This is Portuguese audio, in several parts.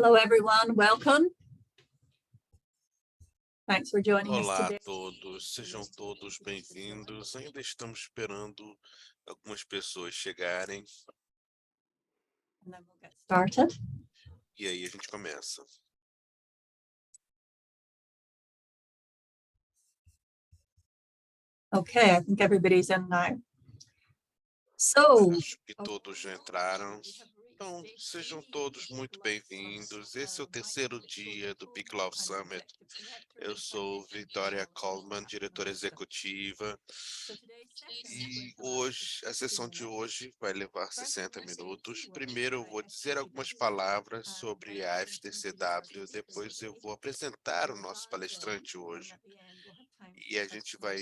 Hello, everyone. Welcome. Thanks for joining us Olá a today. todos, sejam todos bem-vindos. Ainda estamos esperando algumas pessoas chegarem And then we'll get started. e aí a gente começa. Okay, I think everybody's in now. So, Acho que todos já entraram. Então, sejam todos muito bem-vindos. Esse é o terceiro dia do Big Love Summit. Eu sou Victoria Coleman, diretora executiva. E hoje, a sessão de hoje vai levar 60 minutos. Primeiro eu vou dizer algumas palavras sobre a FDCW, depois eu vou apresentar o nosso palestrante hoje. E a gente vai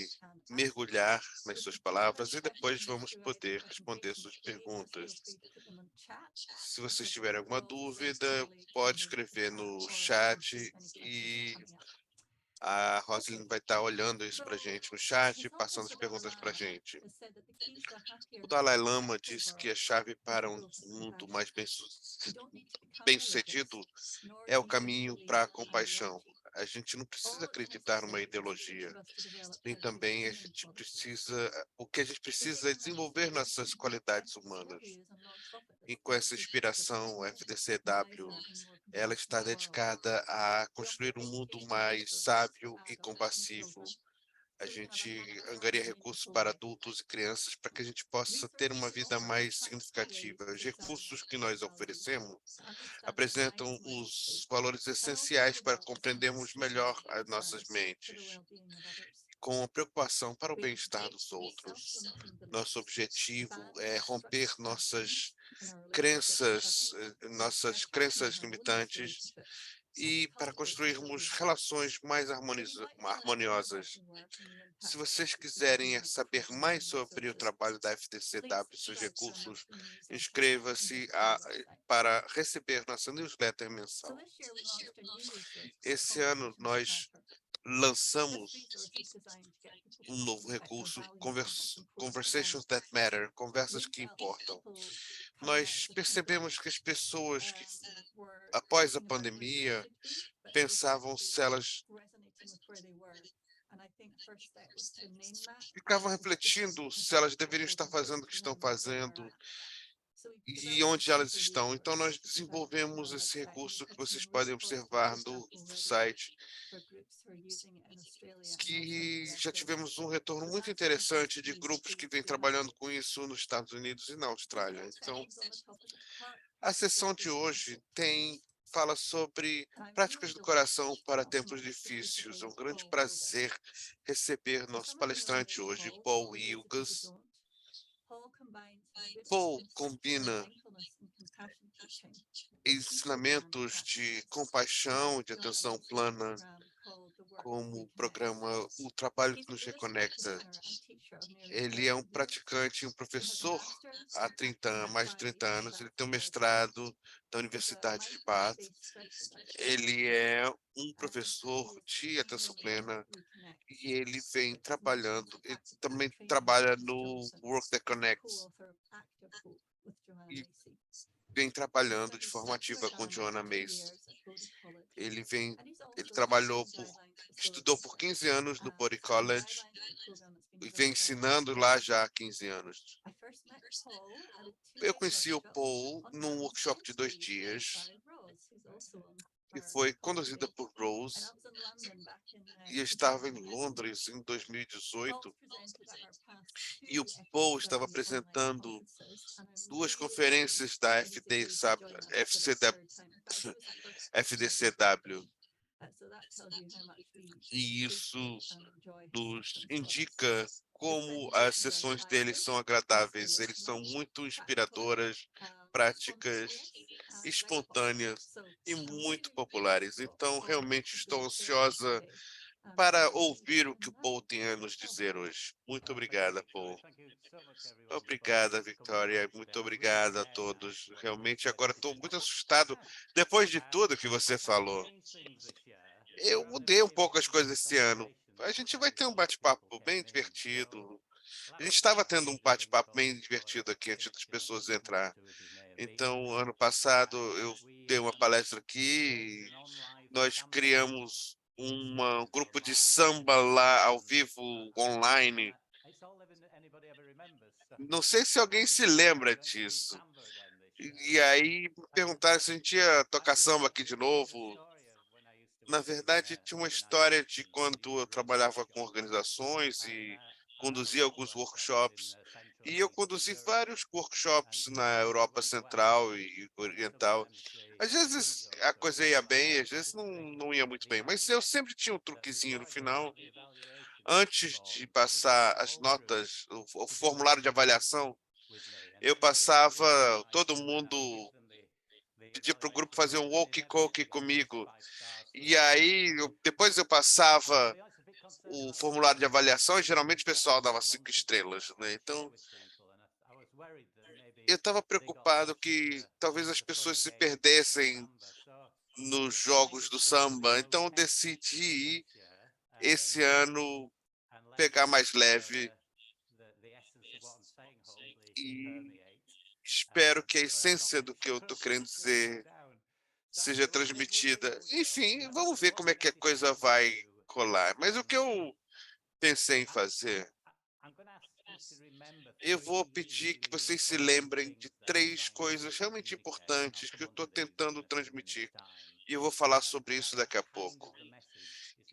mergulhar nas suas palavras e depois vamos poder responder suas perguntas. Se vocês tiverem alguma dúvida, pode escrever no chat e a Rosalind vai estar olhando isso para a gente no chat e passando as perguntas para a gente. O Dalai Lama disse que a chave para um mundo mais bem-sucedido é o caminho para a compaixão. A gente não precisa acreditar numa ideologia, nem também o que a gente precisa é desenvolver nossas qualidades humanas. E com essa inspiração, a FDCW, ela está dedicada a construir um mundo mais sábio e compassivo. A gente angaria recursos para adultos e crianças para que a gente possa ter uma vida mais significativa. Os recursos que nós oferecemos apresentam os valores essenciais para compreendermos melhor as nossas mentes, com preocupação para o bem-estar dos outros. Nosso objetivo é romper nossas crenças limitantes e para construirmos relações mais harmoniosas. Se vocês quiserem saber mais sobre o trabalho da FDCW e seus recursos, inscreva-se para receber nossa newsletter mensal. Esse ano nós lançamos um novo recurso, Conversations That Matter, conversas que importam. Nós percebemos que as pessoas que, após a pandemia, pensavam se elas ficavam refletindo se elas deveriam estar fazendo o que estão fazendo e onde elas estão. Então, nós desenvolvemos esse recurso que vocês podem observar no site, que já tivemos um retorno muito interessante de grupos que vêm trabalhando com isso nos Estados Unidos e na Austrália. Então, a sessão de hoje fala sobre práticas do coração para tempos difíceis. É um grande prazer receber nosso palestrante hoje, Paul Wilgas. Paul combina ensinamentos de compaixão, de atenção plana, como o programa O Trabalho que nos Reconecta. Ele é um praticante, um professor há mais de 30 anos. Ele tem um mestrado da Universidade de Bath. Ele é um professor de atenção plena e ele vem trabalhando, ele também trabalha no Work That Connects e vem trabalhando de forma ativa com Joanna Macy. Ele estudou por 15 anos no Body College e vem ensinando lá já há 15 anos. Eu conheci o Paul num workshop de 2 dias, que foi conduzida por Rose, e eu estava em Londres em 2018, e o Paul estava apresentando 2 conferências da FDCW, e isso nos indica como as sessões deles são agradáveis. Eles são muito inspiradoras, práticas, espontâneas e muito populares. Então, realmente estou ansiosa para ouvir o que o Paul tem a nos dizer hoje. Muito obrigada, Paul. Obrigada, Victoria. Muito obrigada a todos. Realmente, agora estou muito assustado depois de tudo que você falou. Eu mudei um pouco as coisas esse ano. A gente vai ter um bate-papo bem divertido. A gente estava tendo um bate-papo bem divertido aqui antes das pessoas entrar. Então, ano passado, eu dei uma palestra aqui, nós criamos um grupo de samba lá ao vivo, online. Não sei se alguém se lembra disso. E aí me perguntaram se a gente ia tocar samba aqui de novo. Na verdade, tinha uma história de quando eu trabalhava com organizações e conduzia alguns workshops. E eu conduzi vários workshops na Europa Central e Oriental. Às vezes a coisa ia bem, às vezes não ia muito bem, mas eu sempre tinha um truquezinho no final. Antes de passar as notas, o formulário de avaliação, eu passava, todo mundo pedia para o grupo fazer um walkie-talkie comigo. E aí, depois eu passava o formulário de avaliação e geralmente o pessoal dava 5 estrelas, né? Então, eu estava preocupado que talvez as pessoas se perdessem nos jogos do samba. Então, eu decidi esse ano pegar mais leve e espero que a essência do que eu estou querendo dizer seja transmitida. Enfim, vamos ver como é que a coisa vai colar. Mas o que eu pensei em fazer, eu vou pedir que vocês se lembrem de 3 coisas realmente importantes que eu estou tentando transmitir. E eu vou falar sobre isso daqui a pouco.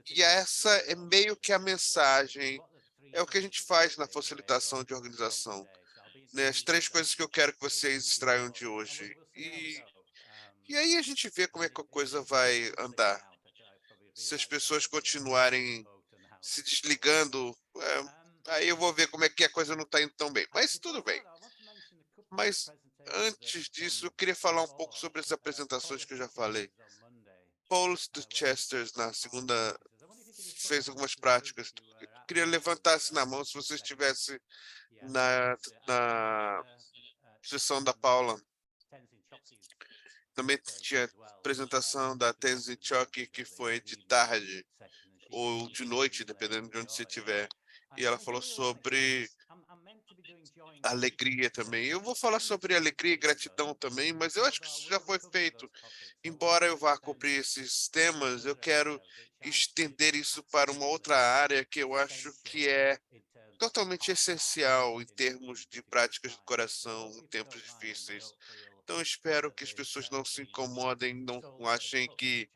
E essa é meio que a mensagem, é o que a gente faz na facilitação de organização, né? As 3 coisas que eu quero que vocês extraiam de hoje. E aí a gente vê como é que a coisa vai andar. Se as pessoas continuarem se desligando, aí eu vou ver como é que a coisa não está indo tão bem. Mas tudo bem. Mas antes disso, eu queria falar um pouco sobre as apresentações que eu já falei. Paul Chester, na segunda, fez algumas práticas. Eu queria levantar-se na mão se você estivesse na sessão da Paula. Também tinha apresentação da Tenzin Choque, que foi de tarde ou de noite, dependendo de onde você estiver. E ela falou sobre alegria também. Eu vou falar sobre alegria e gratidão também, mas eu acho que isso já foi feito. Embora eu vá cobrir esses temas, eu quero estender isso para uma outra área que eu acho que é totalmente essencial em termos de práticas do coração em tempos difíceis. Então, eu espero que as pessoas não se incomodem, não achem que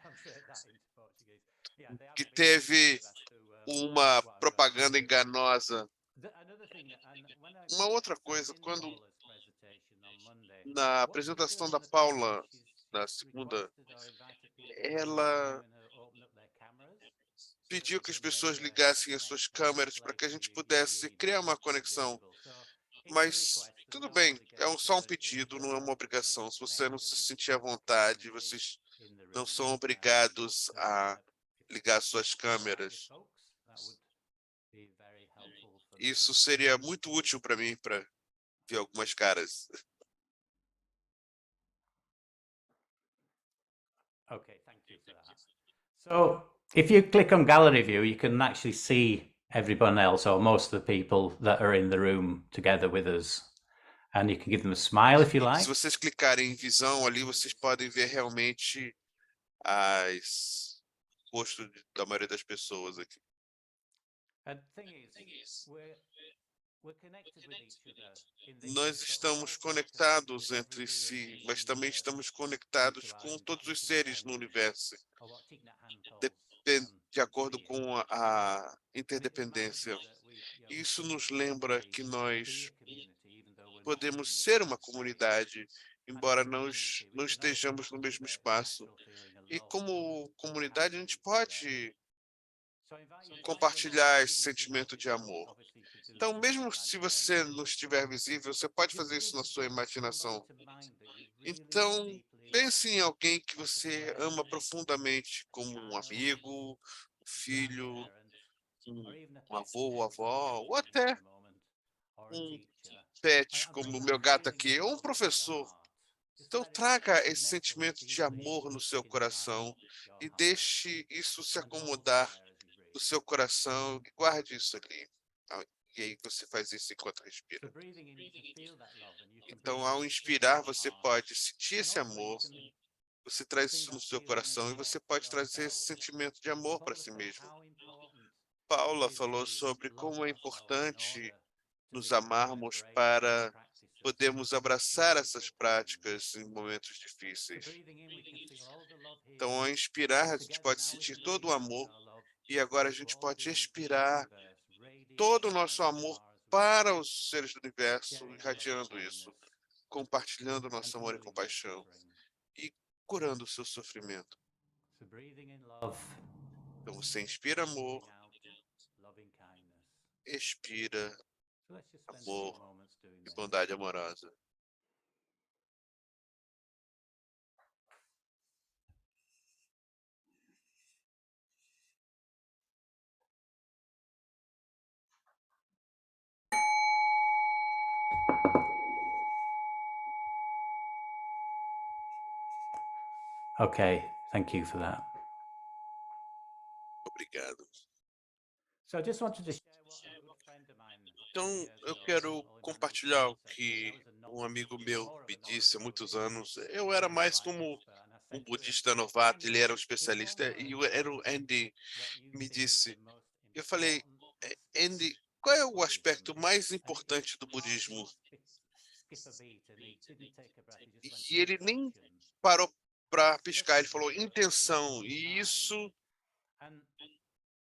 teve uma propaganda enganosa. Uma outra coisa, quando na apresentação da Paula, na segunda, ela pediu que as pessoas ligassem as suas câmeras para que a gente pudesse criar uma conexão. Mas tudo bem, só um pedido, não é uma obrigação. Se você não se sentir à vontade, vocês não são obrigados a ligar suas câmeras. Isso seria muito útil para mim, para ver algumas caras. Okay, thank you for that. So if you click on gallery view, you can actually see everyone else or most of the people that are in the room together with us. And you can give them a smile if you Se like. vocês clicarem em visão ali, vocês podem ver realmente as rosto da maioria das pessoas aqui. And the thing is, we're connected with each other in this Nós way, but estamos also conectados connected entre with si, everyone mas também in estamos the conectados to our com todos os interactive seres no values, universo, or what Thich Nhat Hanh calls de acordo continuity. com a And it reminds interdependência. us that we Isso can nos lembra que be nós a community, even though we're not a podemos community ser uma per se. comunidade, And embora as a community, we não can also estejamos no feel mesmo the espaço. natural feeling of E love como and comunidade, a gente kindness for each other. pode So I invite you to take a compartilhar moment, esse even if you're not sentimento de visible, amor. obviously to do Então, this in your mesmo se você imagination. não estiver visível, você pode Just fazer isso na sua think of somebody imaginação. to mind that you really Então, deeply love. pense em alguém que Like a você friend, ama profundamente, a como um child, amigo, um a filho, grandparent, or um even a um pet, avô, like my avó, ou children até at the moment, or a um teacher. pet, And bring como o that meu gato feeling aqui, of ou um love into your professor. heart. Just Então, let it traga esse nestle sentimento de deeply amor no seu inside coração your e heart deixe isso se and hold it acomodar there as you no breathe. seu coração e guarde isso ali. E aí você faz isso enquanto respira. So breathing in, you can feel that love and you can Então, breathe ao in inspirar, into your você heart. pode sentir And esse also you amor, can você traz bring isso no that seu feeling coração e in você for pode trazer esse yourself. sentimento de amor para Paula si said mesmo. how important Paula it falou is sobre to love como é ourselves in importante order to nos be able to amarmos embrace these para practices podermos in abraçar essas difficult times. práticas em momentos So difíceis. breathing in, we can feel all the love here. Então, ao inspirar, a gente Together pode now we sentir can todo o breathe out amor our love e agora a to gente all pode beings in the expirar universe, radiating todo o that nosso love amor far as we para can, os seres do universo, sharing our irradiando loving isso, kindness compartilhando and nosso amor e healing their compaixão suffering. e curando o seu sofrimento. So breathing in love, Então, você inspira amor, breathing out loving kindness. expira So let's just spend a amor few moments doing e this. bondade amorosa. Okay, thank you for that. Obrigado. So I just wanted to share what a good friend of mine Então, many years eu ago, quero Ollie Manley compartilhar o said to me. que I was a um novice amigo Buddhist, meu more of me a novice disse há muitos Buddhist, anos. Eu era mais como practice, and I um said to him, budista novato, ele era um "Andy, in especialista, one e word, era o Andy what you me think is the disse. most Eu falei, important Andy, qual é o Buddhism?" aspecto mais And importante do his heart budismo? didn't skip a beat, and he didn't take a breath. He just went E ele nem intention. parou para piscar, ele Stuck with falou me for a intenção, long e isso time. And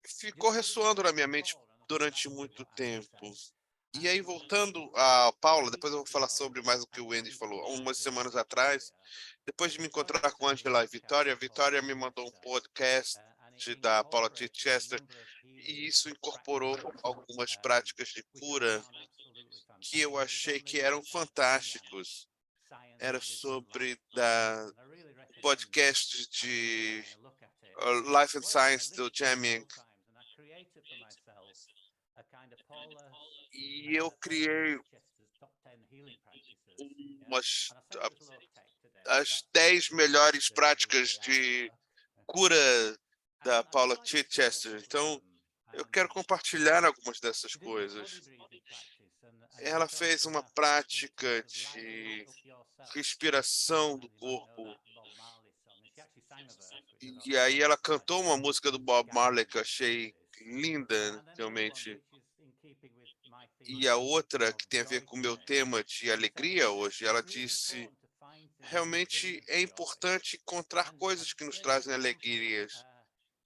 ficou just as we ressoando said na minha mente before, and I'll come back durante to muito what Andy tempo. said, E aí, voltando a Paula, depois eu vou falar sobre mais o que o Andy meet falou. Há umas Angela semanas and atrás, Victoria, depois de me I started encontrar com listening to Angela e podcast Vitória, a called Vitória me mandou um Reset, podcast and it da Paula T. incorporated a Chester, number of e healing isso incorporou practices, algumas práticas de which I cura found absolutely que eu fantastic. It's achei on que the eram Banyan fantásticos. Science Era and Wisdom sobre Life da podcast, and I really recommend podcast having de a look at it. Life and Well, I Science do listened to it Jamie, several times, and I created for myself a kind of Paula e eu Paula criei Chester's top 10 healing practices. umas And I said it was low tech today. as That's 10 the melhores práticas the de hour. cura da And I'd just Paula like T. to share a Chester. couple of Então, them. eu quero compartilhar algumas dessas She did this body coisas. breathing practice, and she Ela talks fez uma about it in prática terms of lighting de up yourself. respiração do And you might know corpo. that Bob Marley song. And she actually sang a verse, which I thought E was aí ela quite cantou uma música do Bob Marley guiding que eu achei practice. linda, And then another one, realmente. which is in keeping with my E theme a outra, of que tem a ver joy com o meu today, tema de she said, alegria hoje, ela it's really disse: important to find things that bring realmente us é joy. importante encontrar And coisas que she nos gave an trazem example. alegrias.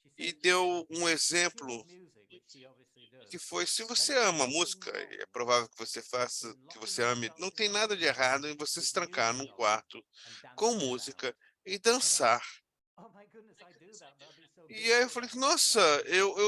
She E said, deu um if you love exemplo music, which she obviously does, que foi: se then você there's ama nothing música, wrong e é provável que você faça, in que locking você ame, yourself não in tem a nada de room errado em você with se trancar music num on quarto and com dancing around. música e And I went, dançar. oh my goodness, I do that, but I've been so E guilty aí eu about falei: it. nossa, And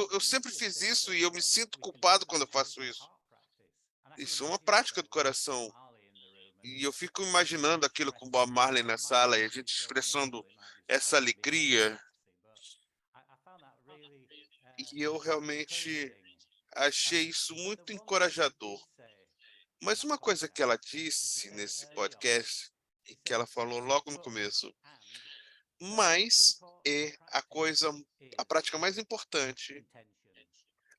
then eu the sempre obvious fiz thing isso that e eu me sinto we can culpado do quando eu that is faço a isso. heart practice. And I can Isso é uma imagine it prática then do with Bob coração. Marley in the room E eu fico and him imaginando aquilo com Bob expressing that. Marley Now, na it might sala not e a be gente so expressando emotional, it might just essa be very alegria. sexy, but I found that really E eu realmente encouraging. achei isso But the muito one thing she did encorajador. say in Mas that uma coisa que ela podcast, and she disse said it nesse early on, podcast, e she que said, ela falou logo no but, começo, and the most mas important é a coisa, practice a is prática mais importante, intention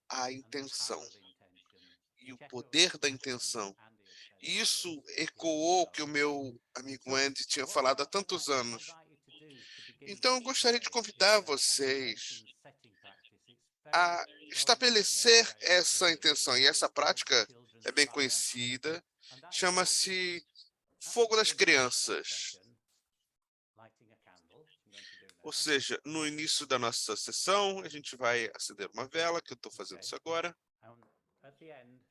a and the intenção power of intention, e o which echoes poder da what intenção. Andy had said E those isso 20 years ecoou o ago. que o meu amigo So Andy tinha what falado há I'd tantos like to anos. invite you to do to begin Então eu gostaria de today convidar is an vocês intention setting practice. It's very a well known, maybe estabelecer very essa familiar intenção. to E you. essa It's called the prática é children's bem fire, conhecida, and that involves chama-se at the Fogo das beginning of our Crianças. session lighting a candle. I'm going to do Ou now. seja, no início da nossa sessão, a gente vai acender uma vela, que eu estou fazendo isso agora. And at the end,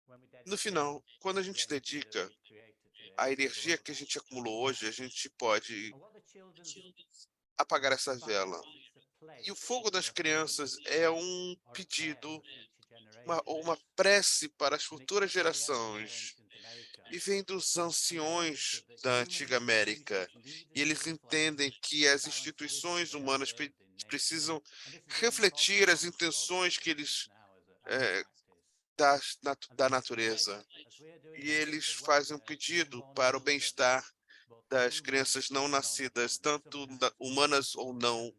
when we No dedicate final, quando a the gente energy that dedica we've created today, a we can energia blow que a that gente acumulou hoje, a candle out. gente pode And what the children's apagar essa fire vela. is, it's a pledge E o fogo das or a pilgrimage crianças é um or a prayer pedido, for future generations. uma prece para as And it futuras comes from the ancient gerações. America. E vem dos And they anciões understood that da human antiga América. institutions needed E to eles reflect entendem que the as balanced wisdom instituições they humanas observed in nature. precisam And this is even refletir as incorporated intenções que globally eles now as a practice. da natureza. E eles fazem um pedido para o bem-estar das crianças não nascidas, tanto humanas ou não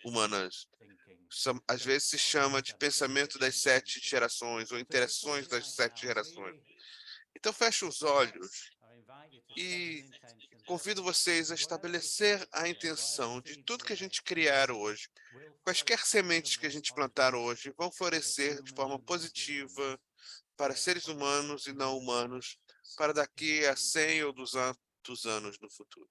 humanas. Às vezes se chama de pensamento das 7 gerações ou interações das 7 gerações. Então feche os olhos e convido vocês a estabelecer a intenção de tudo que a gente criar hoje. Quaisquer sementes que a gente plantar hoje vão florescer de forma positiva para seres humanos e não humanos para daqui a 100 ou 200 anos no futuro.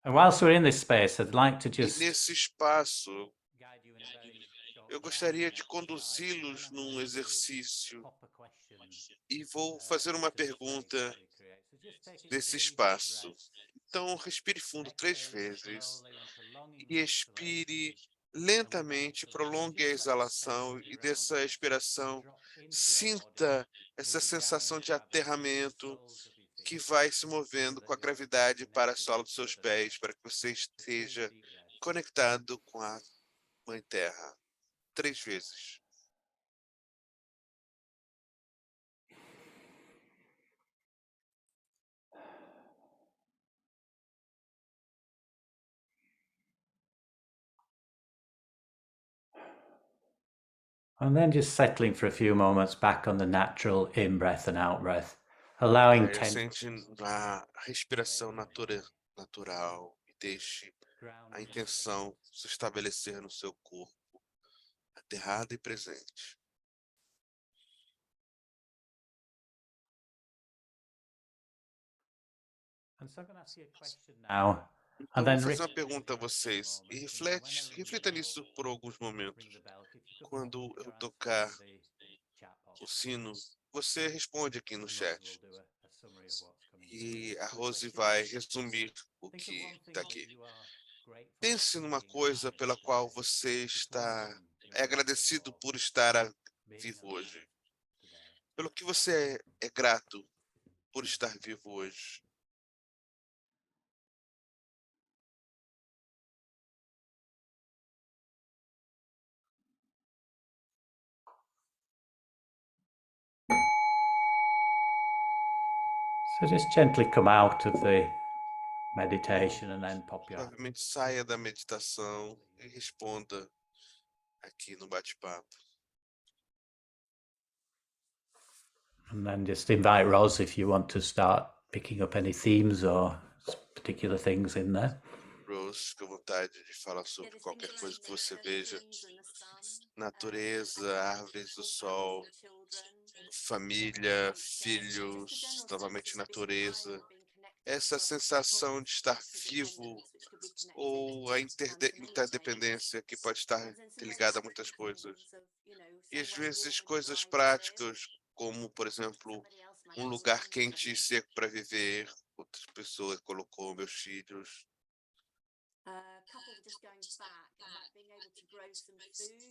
And whilst we're in this space, I'd like to E just nesse espaço, eu gostaria de conduzi-los num exercício e vou fazer uma pergunta desse espaço. Então, respire fundo 3 vezes e expire lentamente, prolongue a exalação e dessa expiração, sinta essa sensação de aterramento que vai se movendo com a gravidade para a sola dos seus pés, para que você esteja conectado com a Mãe Terra. 3 vezes. and then just settling for a few moments back on the natural in-breath and out-breath, allowing Sente a respiração natural e deixe a intenção se estabelecer no seu corpo, aterrado e presente. And so I'm going to ask you a question now. Então, vou fazer uma pergunta a vocês e reflita nisso por alguns momentos. Quando eu tocar o sino, você responde aqui no chat. E a Rose vai resumir o que está aqui. Pense numa coisa pela qual você é agradecido por estar vivo hoje. Pelo que você é grato por estar vivo hoje. So just gently come out of the meditation and then pop your Provavelmente saia da meditação e responda aqui no bate-papo. And then just invite Ros if you want to start picking up any themes or particular things in there. Rose, fica à vontade de falar sobre qualquer coisa que você veja. Natureza, árvores, o sol, família, filhos, novamente natureza. Essa sensação de estar vivo ou a interdependência que pode estar ligada a muitas coisas. E às vezes coisas práticas, como, por exemplo, um lugar quente e seco para viver. Outra pessoa colocou meus filhos.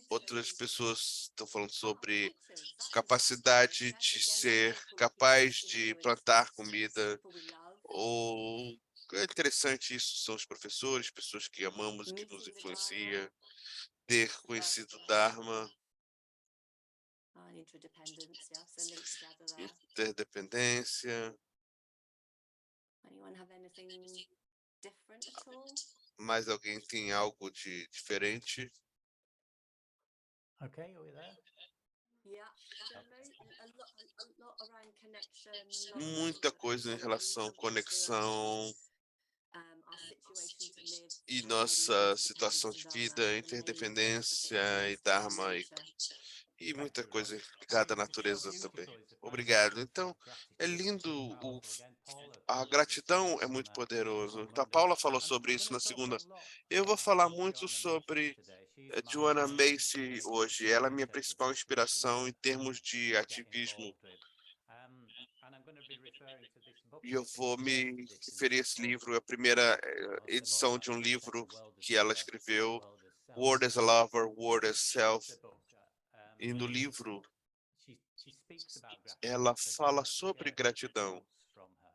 Outras pessoas estão falando sobre capacidade de ser capaz de plantar comida. Ou é interessante isso, são os professores, pessoas que amamos, que nos influenciam, ter conhecido o Dharma, interdependência. Mais alguém tem algo de diferente? Okay, are we there? Muita coisa em relação à conexão e nossa situação de vida, interdependência e Dharma e muita coisa ligada à natureza também. Obrigado. Então, é lindo, a gratidão é muito poderoso. Então, a Paula falou sobre isso na segunda. Eu vou falar muito sobre Joanna Macy hoje. Ela é minha principal inspiração em termos de ativismo. E eu vou me referir a esse livro, a primeira edição de um livro que ela escreveu, Word as a Lover, Word as Self. E no livro, ela fala sobre gratidão.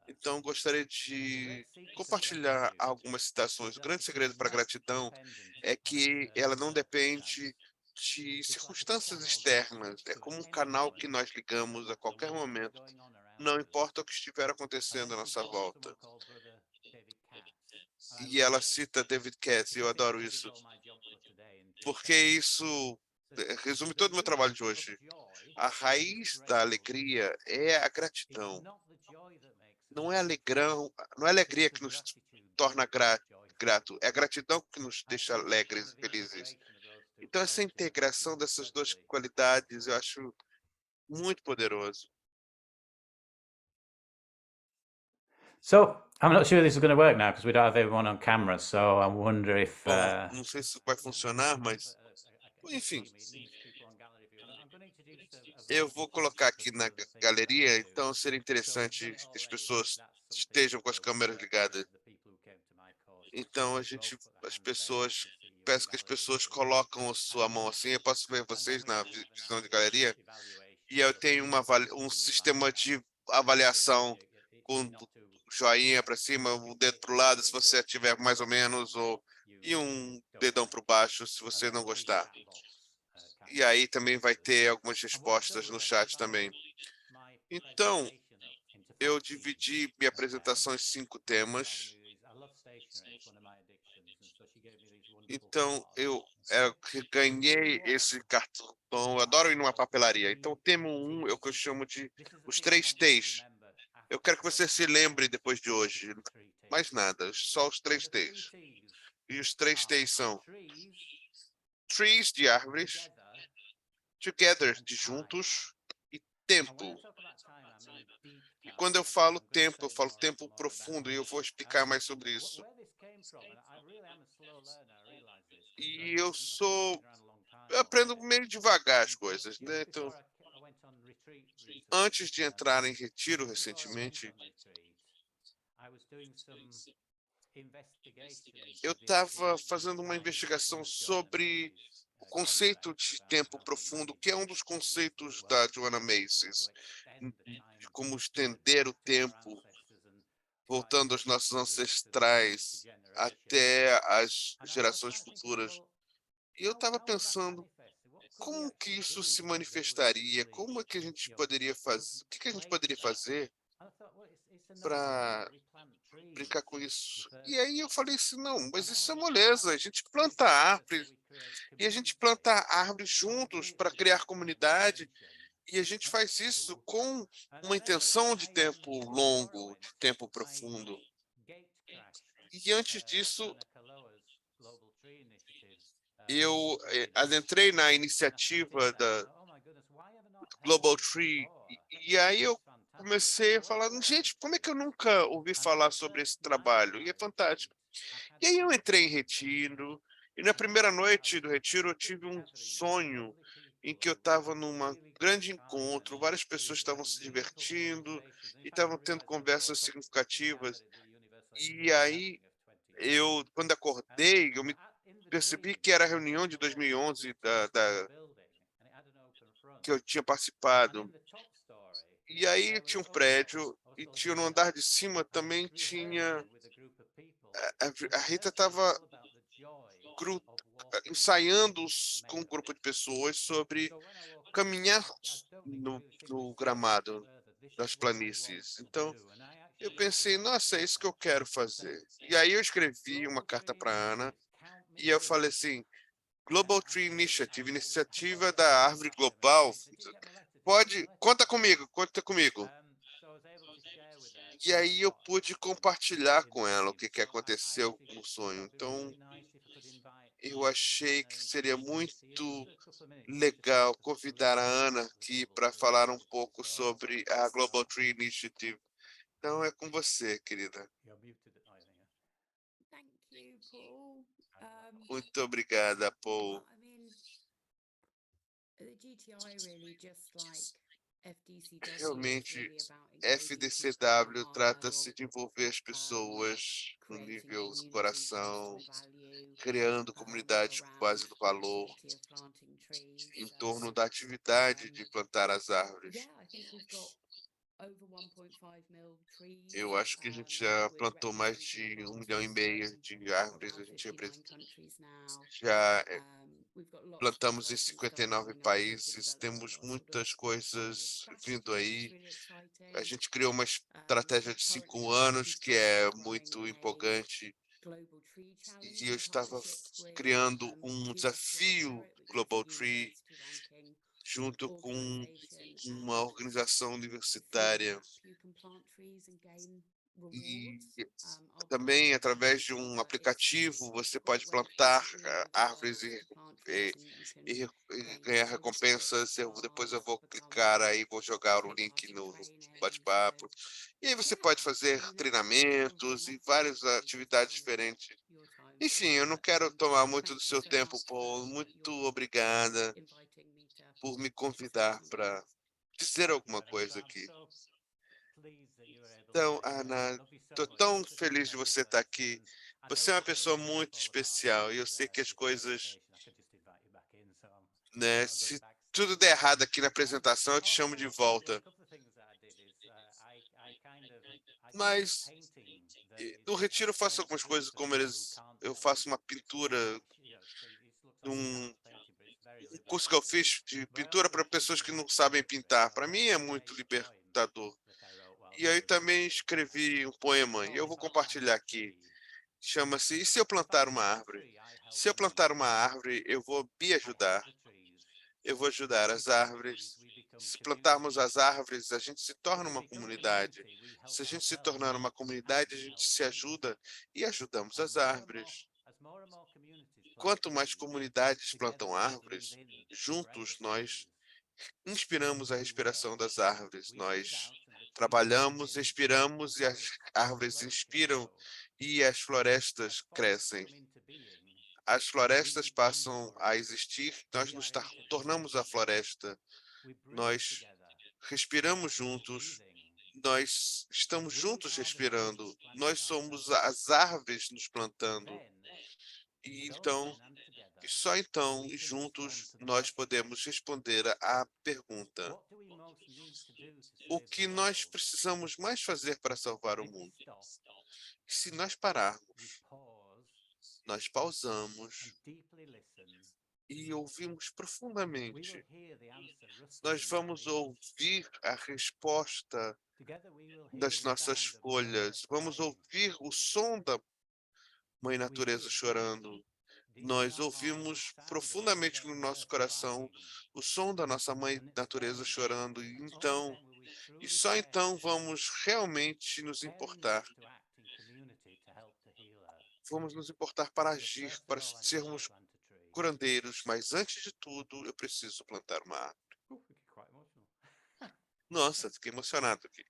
Então, gostaria de compartilhar algumas citações. O grande segredo para a gratidão é que ela não depende de circunstâncias externas. É como um canal que nós ligamos a qualquer momento, não importa o que estiver acontecendo à nossa volta. E ela cita David Katz, e eu adoro isso, porque isso resume todo o meu trabalho de hoje. A raiz da alegria é a gratidão. Não é alegrão, não é alegria que nos torna grato, é a gratidão que nos deixa alegres e felizes. Então, essa integração dessas duas qualidades eu acho muito poderoso. So I'm not sure this is going to work now because we don't have everyone on camera. So I wonder if. Bom, não sei se vai funcionar, mas enfim, eu vou colocar aqui na galeria, então seria interessante que as pessoas estejam com as câmeras ligadas. Então peço que as pessoas colocam a sua mão assim, eu posso ver vocês na visão de galeria, e eu tenho um sistema de avaliação com joinha para cima, o dedo para o lado se você tiver mais ou menos, e um dedão para baixo se você não gostar. E aí também vai ter algumas respostas no chat também. Então, eu dividi minha apresentação em 5 temas. Então, eu ganhei esse cartão. Eu adoro ir numa papelaria. Então, o tema 1 é o que eu chamo de os 3 T's. Eu quero que você se lembre depois de hoje. Mais nada, só os 3 T's. E os 3 T's são trees, de árvores, together, de juntos, e tempo. E quando eu falo tempo profundo, e eu vou explicar mais sobre isso. E eu aprendo meio devagar as coisas, né? Então, antes de entrar em retiro recentemente, eu estava fazendo uma investigação sobre o conceito de tempo profundo, que é um dos conceitos da Joanna Macy's, de como estender o tempo, voltando aos nossos ancestrais até as gerações futuras. E eu estava pensando, como que isso se manifestaria? Como é que a gente poderia fazer? O que a gente poderia fazer para brincar com isso? E aí eu falei assim, não, mas isso é moleza, a gente planta árvores, e a gente planta árvores juntos para criar comunidade, e a gente faz isso com uma intenção de tempo longo, de tempo profundo. E antes disso, eu adentrei na iniciativa da Global Tree, e aí eu comecei a falar, gente, como é que eu nunca ouvi falar sobre esse trabalho? E é fantástico. E aí eu entrei em retiro, e na primeira noite do retiro eu tive um sonho em que eu estava num grande encontro, várias pessoas estavam se divertindo e estavam tendo conversas significativas. E aí quando acordei, eu me percebi que era a reunião de 2011 que eu tinha participado. E aí tinha um prédio e tinha no andar de cima também tinha a Rita estava ensaiando com um grupo de pessoas sobre caminhar no gramado das planícies. Então, eu pensei, nossa, é isso que eu quero fazer. E aí eu escrevi uma carta para Ana e eu falei assim, Global Tree Initiative, iniciativa da árvore global. Conta comigo, conta comigo. E aí eu pude compartilhar com ela o que aconteceu no sonho. Então, eu achei que seria muito legal convidar a Ana aqui para falar um pouco sobre a Global Tree Initiative. Então, é com você, querida. Muito obrigada, Paul. Realmente, FDCW trata-se de envolver as pessoas no nível do coração, criando comunidades com base no valor, em torno da atividade de plantar as árvores. Eu acho que a gente já plantou mais de 1,5 milhão de árvores, a gente já plantamos em 59 países, temos muitas coisas vindo aí. A gente criou uma estratégia de 5 anos que é muito empolgante e eu estava criando um desafio Global Tree junto com uma organização universitária e também através de um aplicativo você pode plantar árvores e- e ganhar recompensas. Depois eu vou clicar aí, vou jogar o link no bate-papo. E aí você pode fazer treinamentos e várias atividades diferentes. Enfim, eu não quero tomar muito do seu tempo, Paul. Muito obrigada por me convidar para dizer alguma coisa aqui. Então, Ana, estou tão feliz de você estar aqui. Você é uma pessoa muito especial e eu sei que as coisas, né, se tudo der errado aqui na apresentação, eu te chamo de volta. Mas no retiro eu faço algumas coisas como eu faço uma pintura, um curso que eu fiz de pintura para pessoas que não sabem pintar. Para mim é muito libertador. E aí também escrevi um poema e eu vou compartilhar aqui. Chama-se E se eu plantar uma árvore? Se eu plantar uma árvore, eu vou me ajudar. Eu vou ajudar as árvores. Se plantarmos as árvores, a gente se torna uma comunidade. Se a gente se tornar uma comunidade, a gente se ajuda e ajudamos as árvores. Quanto mais comunidades plantam árvores, juntos nós inspiramos a respiração das árvores. Nós trabalhamos, expiramos e as árvores inspiram e as florestas crescem. As florestas passam a existir, nós nos tornamos a floresta. Nós respiramos juntos, nós estamos juntos respirando, nós somos as árvores nos plantando. E então, e só então, juntos, nós podemos responder à pergunta: o que nós precisamos mais fazer para salvar o mundo? Se nós pararmos, nós pausamos e ouvimos profundamente, nós vamos ouvir a resposta das nossas folhas, vamos ouvir o som da Mãe Natureza chorando. Nós ouvimos profundamente no nosso coração o som da nossa Mãe Natureza chorando, e só então vamos realmente nos importar. Vamos nos importar para agir, para sermos curandeiros, mas antes de tudo, eu preciso plantar uma árvore. Nossa, fiquei emocionado aqui.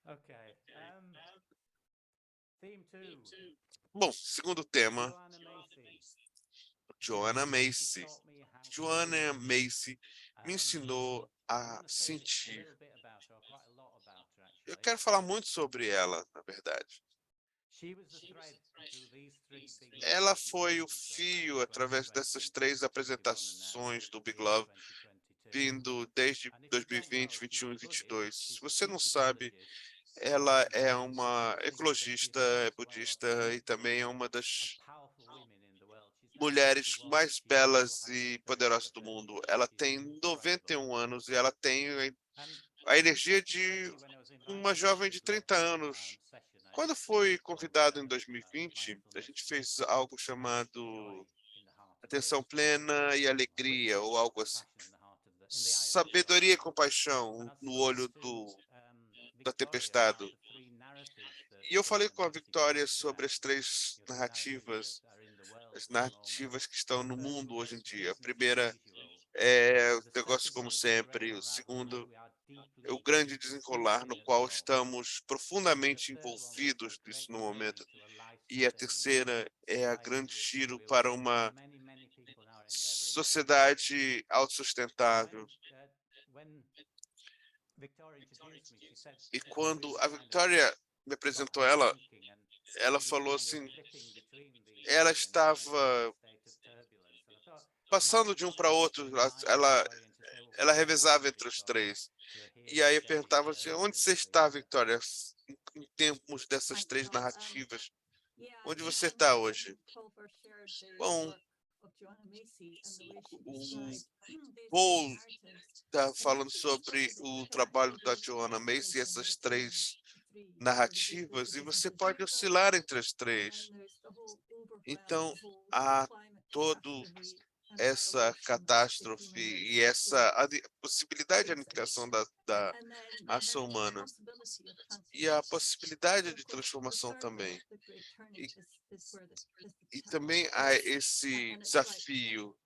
Bom, segundo tema, Joanna Macy. Joanna Macy me ensinou a sentir. Eu quero falar muito sobre ela, na verdade. Ela foi o fio através dessas 3 apresentações do Big Love, vindo desde 2020, 21 e 22. Se você não sabe, ela é uma ecologista, é budista e também é uma das mulheres mais belas e poderosas do mundo. Ela tem 91 anos e ela tem a energia de uma jovem de 30 anos. Quando foi convidado em 2020, a gente fez algo chamado Atenção Plena e Alegria, ou algo assim. Sabedoria e compaixão no olho da tempestade. E eu falei com a Victoria sobre as 3 narrativas, as narrativas que estão no mundo hoje em dia. A primeira é o negócio como sempre. O segundo é o grande desenrolar no qual estamos profundamente envolvidos nisso no momento. E a terceira é a grande giro para uma sociedade autossustentável. E quando a Victoria me apresentou ela falou assim, ela estava passando de um para outro, ela revezava entre os 3. E aí eu perguntava assim, onde você está, Victoria, em termos dessas 3 narrativas? Onde você está hoje? Bom, o Paul está falando sobre o trabalho da Joanna Macy e essas 3 narrativas, e você pode oscilar entre as 3. Então, há todo essa catástrofe e essa possibilidade de aniquilação da ação humana e a possibilidade de transformação também. E também há esse desafio.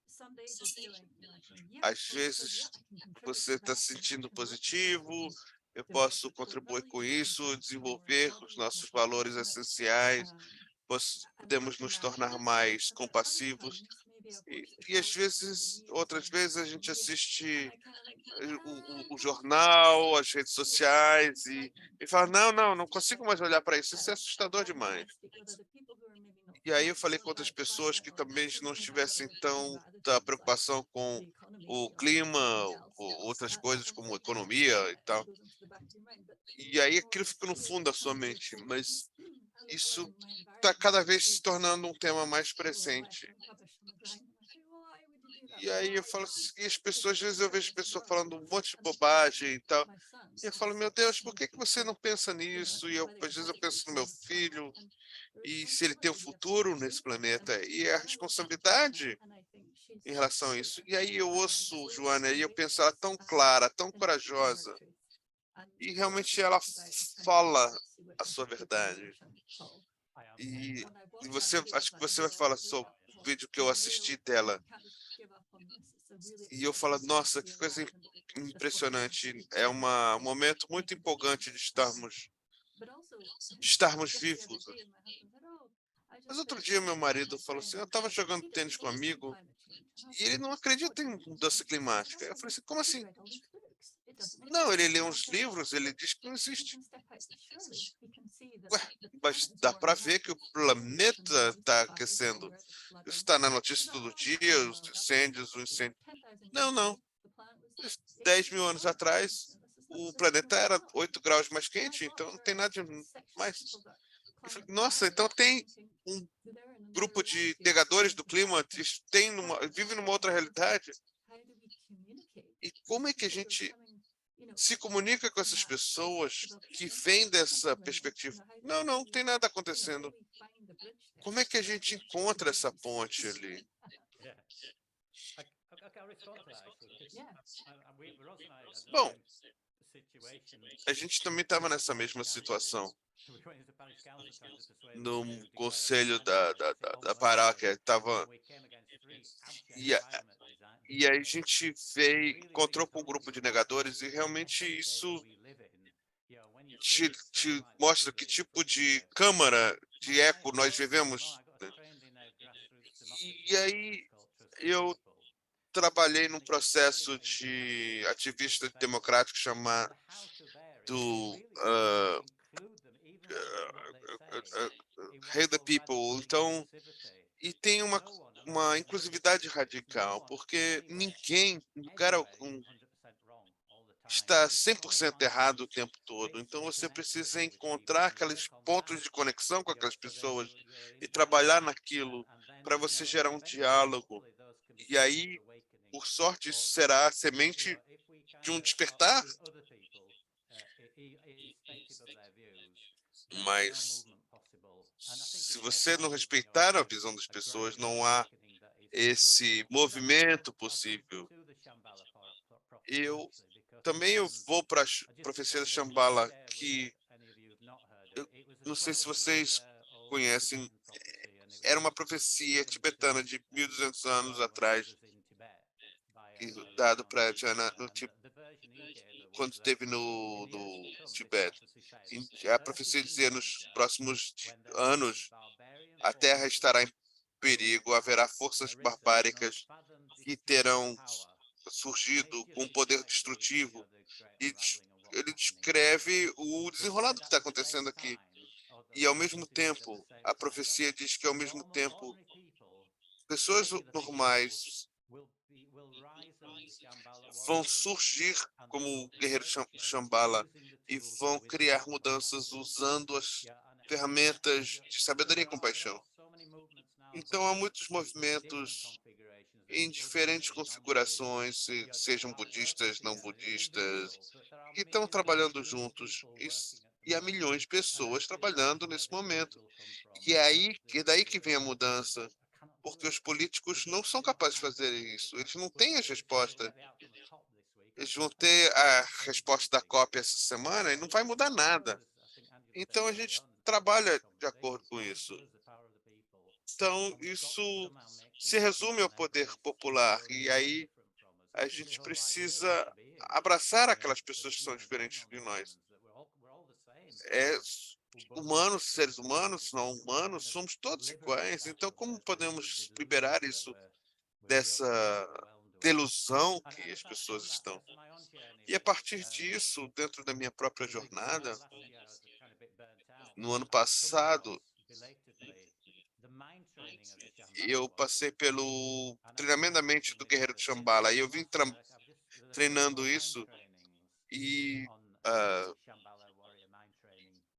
Às vezes você está se sentindo positivo, eu posso contribuir com isso, desenvolver os nossos valores essenciais, podemos nos tornar mais compassivos. E às vezes, outras vezes, a gente assiste o jornal, as redes sociais e fala, não consigo mais olhar para isso é assustador demais. E aí eu falei com outras pessoas que também não estivessem da preocupação com o clima, ou outras coisas como economia e tal. E aí aquilo fica no fundo da sua mente, mas isso está cada vez se tornando um tema mais presente. E aí eu falo assim, e as pessoas, às vezes eu vejo pessoas falando um monte de bobagem e tal. E eu falo, meu Deus, por que você não pensa nisso? E às vezes eu penso no meu filho, e se ele tem um futuro nesse planeta, e a responsabilidade em relação a isso. E aí eu ouço Joana, e eu penso, ela tão clara, tão corajosa, e realmente ela fala a sua verdade. E acho que você vai falar sobre o vídeo que eu assisti dela. E eu falo, nossa, que coisa impressionante. É um momento muito empolgante de estarmos vivos. Mas outro dia meu marido falou assim, eu estava jogando tênis com um amigo e ele não acredita em mudança climática. Eu falei assim, como assim? Não, ele lê uns livros, ele diz que não existe. Ué, mas dá para ver que o planeta está aquecendo. Isso está na notícia todo dia, os incêndios, o incêndio. Não. 10 mil anos atrás, o planeta era 8 graus mais quente, então não tem nada de mais. Eu falei, nossa, então tem um grupo de negadores do clima, vive numa outra realidade. E como é que a gente se comunica com essas pessoas que vêm dessa perspectiva? Não tem nada acontecendo. Como é que a gente encontra essa ponte ali? Bom, a gente também estava nessa mesma situação. No conselho da paróquia, estava. E aí a gente encontrou com um grupo de negadores e realmente isso te mostra que tipo de câmara de eco nós vivemos. E aí eu trabalhei num processo de ativista democrático chamado Hey the People. Então, e tem uma inclusividade radical, porque ninguém, em lugar algum, está 100% errado o tempo todo. Então, você precisa encontrar aqueles pontos de conexão com aquelas pessoas e trabalhar naquilo para você gerar um diálogo. E aí, por sorte, isso será a semente de um despertar. Mas se você não respeitar a visão das pessoas, não há esse movimento possível. Eu vou para a profecia da Shambhala, que eu não sei se vocês conhecem, era uma profecia tibetana de 1.200 anos atrás, dado para Jana quando esteve no Tibete. E a profecia dizia, nos próximos anos, a Terra estará em perigo, haverá forças barbáricas que terão surgido com poder destrutivo. E ele descreve o desenrolado que está acontecendo aqui. E, ao mesmo tempo, a profecia diz que, ao mesmo tempo, pessoas normais vão surgir como guerreiros Shambhala e vão criar mudanças usando as ferramentas de sabedoria e compaixão. Então, há muitos movimentos em diferentes configurações, sejam budistas, não budistas, que estão trabalhando juntos. e há milhões de pessoas trabalhando nesse momento. E é daí que vem a mudança, porque os políticos não são capazes de fazer isso. Eles não têm as respostas. Eles vão ter a resposta da COP essa semana e não vai mudar nada. Então, a gente trabalha de acordo com isso. Então, isso se resume ao poder popular. E aí, a gente precisa abraçar aquelas pessoas que são diferentes de nós. Humanos, seres humanos, não humanos, somos todos iguais. Então, como podemos liberar isso dessa delusão que as pessoas estão? E a partir disso, dentro da minha própria jornada, no ano passado, eu passei pelo treinamento da mente do Guerreiro de Shambhala e eu vim treinando isso e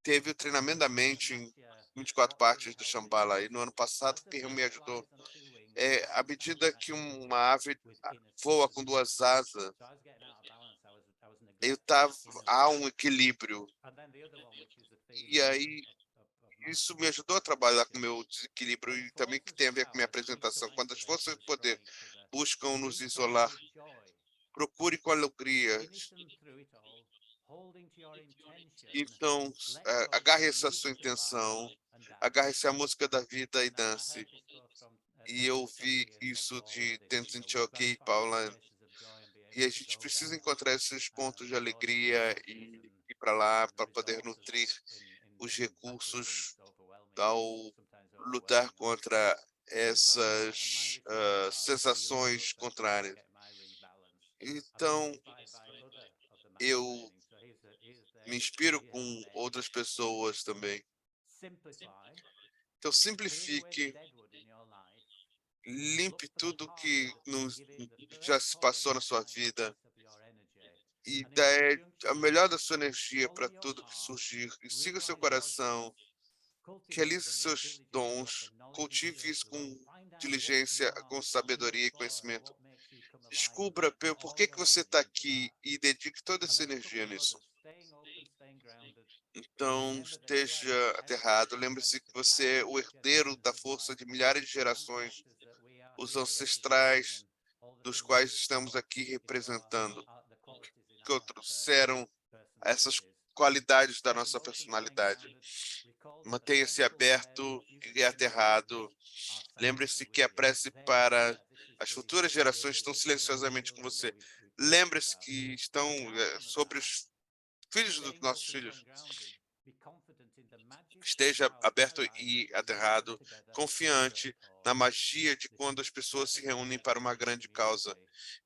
teve o treinamento da mente em 24 partes do Shambhala. E no ano passado, quem me ajudou é à medida que uma ave voa com duas asas, há um equilíbrio. E aí, isso me ajudou a trabalhar com o meu desequilíbrio e também que tem a ver com a minha apresentação. Quando as forças de poder buscam nos isolar, procure com alegria. Então, agarre essa sua intenção, agarre-se à música da vida e dance. E eu vi isso de Tenzin Choki e Paula. E a gente precisa encontrar esses pontos de alegria e ir para lá para poder nutrir os recursos ao lutar contra essas sensações contrárias. Então, eu me inspiro com outras pessoas também. Então, simplifique, limpe tudo que já se passou na sua vida e dê a melhor da sua energia para tudo que surgir. E siga seu coração, realize seus dons, cultive isso com diligência, com sabedoria e conhecimento. Descubra por que você está aqui e dedique toda essa energia nisso. Então, esteja aterrado. Lembre-se que você é o herdeiro da força de milhares de gerações, os ancestrais dos quais estamos aqui representando, que trouxeram essas qualidades da nossa personalidade. Mantenha-se aberto e aterrado. Lembre-se que a prece para as futuras gerações estão silenciosamente com você. Lembre-se que estão sobre os filhos dos nossos filhos. Esteja aberto e aterrado, confiante na magia de quando as pessoas se reúnem para uma grande causa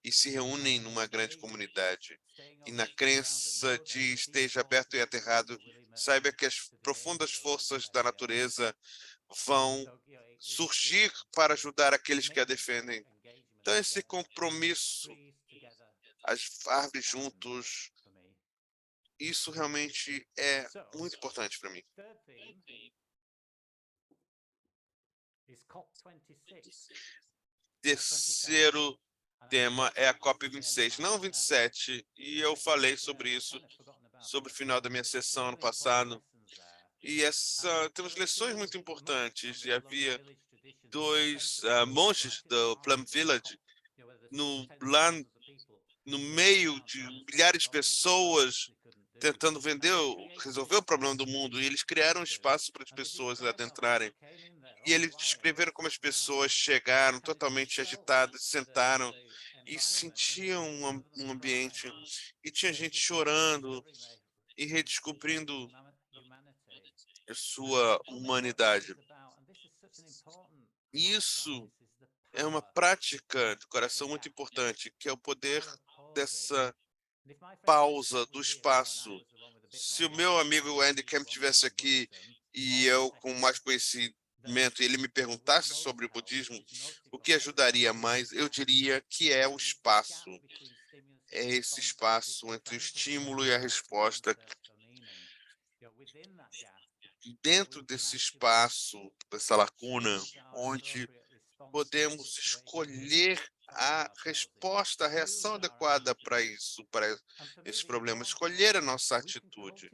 e se reúnem numa grande comunidade. E na crença de esteja aberto e aterrado, saiba que as profundas forças da natureza vão surgir para ajudar aqueles que a defendem. Então, esse compromisso, as árvores juntos, isso realmente é muito importante para mim. Terceiro tema é a COP26, não 27, e eu falei sobre isso, sobre o final da minha sessão ano passado. E temos lições muito importantes. E havia dois monges do Plum Village lá no meio de milhares de pessoas tentando resolver o problema do mundo, e eles criaram um espaço para as pessoas adentrarem. E eles descreveram como as pessoas chegaram totalmente agitadas, sentaram e sentiam um ambiente, e tinha gente chorando e redescobrindo a sua humanidade. Isso é uma prática de coração muito importante, que é o poder dessa pausa do espaço. Se o meu amigo Andy Camp estivesse aqui e eu com mais conhecimento, e ele me perguntasse sobre o budismo, o que ajudaria mais, eu diria que é o espaço. É esse espaço entre o estímulo e a resposta. Dentro desse espaço, dessa lacuna, onde podemos escolher a resposta, a reação adequada para isso, para esses problemas, escolher a nossa atitude.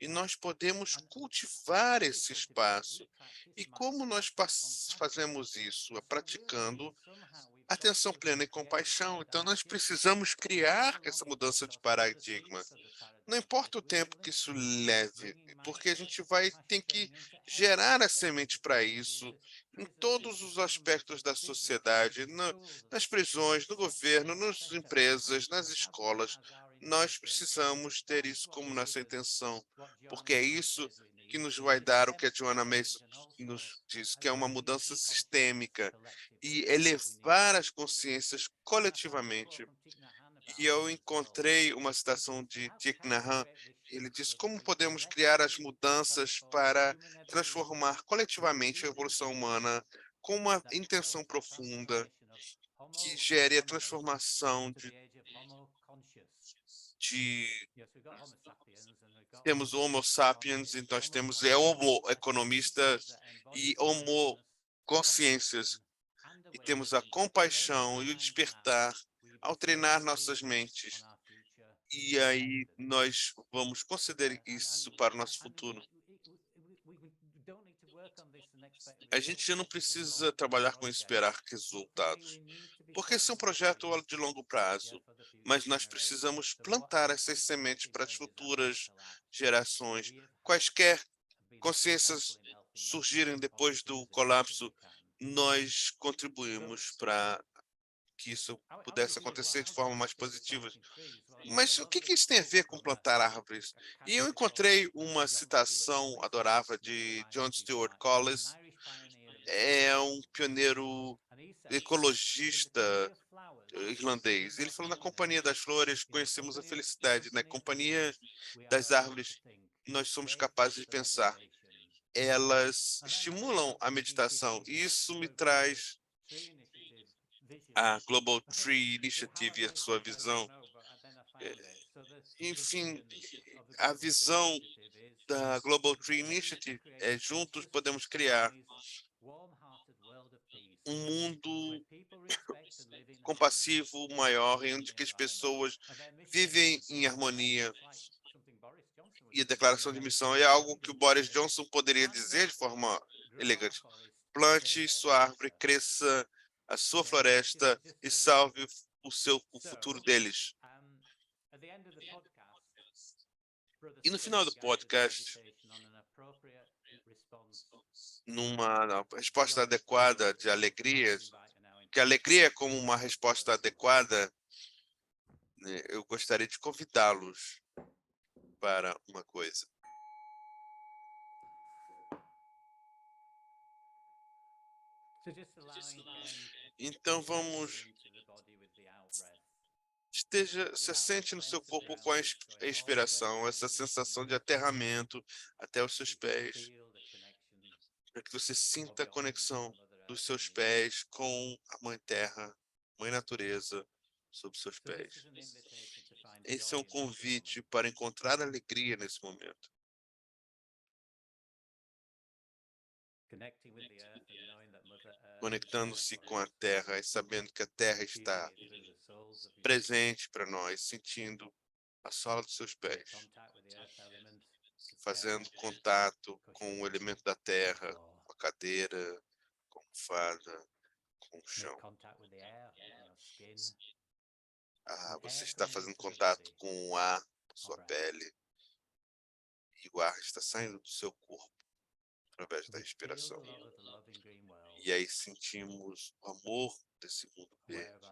E nós podemos cultivar esse espaço. E como nós fazemos isso? É praticando atenção plena e compaixão. Então, nós precisamos criar essa mudança de paradigma. Não importa o tempo que isso leve, porque a gente vai ter que gerar a semente para isso em todos os aspectos da sociedade, nas prisões, no governo, nas empresas, nas escolas. Nós precisamos ter isso como nossa intenção, porque é isso que nos vai dar o que a Joanna Mason nos diz, que é uma mudança sistêmica e elevar as consciências coletivamente. E eu encontrei uma citação de Thich Nhat Hanh. Ele diz como podemos criar as mudanças para transformar coletivamente a evolução humana com uma intenção profunda que gere a transformação de temos o Homo sapiens, então nós temos Homo economista e Homo consciências, e temos a compaixão e o despertar ao treinar nossas mentes. E aí nós vamos considerar isso para o nosso futuro. A gente já não precisa trabalhar com esperar resultados, porque esse é um projeto de longo prazo, mas nós precisamos plantar essas sementes para as futuras gerações. Quaisquer consciências surgirem depois do colapso, nós contribuímos para que isso pudesse acontecer de forma mais positiva. Mas o que isso tem a ver com plantar árvores? E eu encontrei uma citação adorável de John Stuart Collis, é um pioneiro ecologista irlandês. Ele falou: na companhia das flores conhecemos a felicidade, na companhia das árvores nós somos capazes de pensar. Elas estimulam a meditação e isso me traz a Global Tree Initiative e a sua visão. Enfim, a visão da Global Tree Initiative é juntos podemos criar um mundo compassivo maior, em onde as pessoas vivem em harmonia. E a declaração de missão é algo que o Boris Johnson poderia dizer de forma elegante. Plante sua árvore, cresça a sua floresta e salve o futuro deles. E no final do podcast, numa resposta adequada de alegria, que alegria é como uma resposta adequada, né, eu gostaria de convidá-los para uma coisa. Então vamos, se sente no seu corpo com a inspiração, essa sensação de aterramento até os seus pés, para que você sinta a conexão dos seus pés com a Mãe Terra, Mãe Natureza, sob seus pés. Esse é um convite para encontrar alegria nesse momento. Conectando-se com a Terra e sabendo que a Terra está presente para nós, sentindo a sola dos seus pés, fazendo contato com o elemento da Terra, com a cadeira, com a almofada, com o chão. Você está fazendo contato com o ar, com sua pele, e o ar está saindo do seu corpo através da respiração. E aí sentimos o amor desse mundo verde,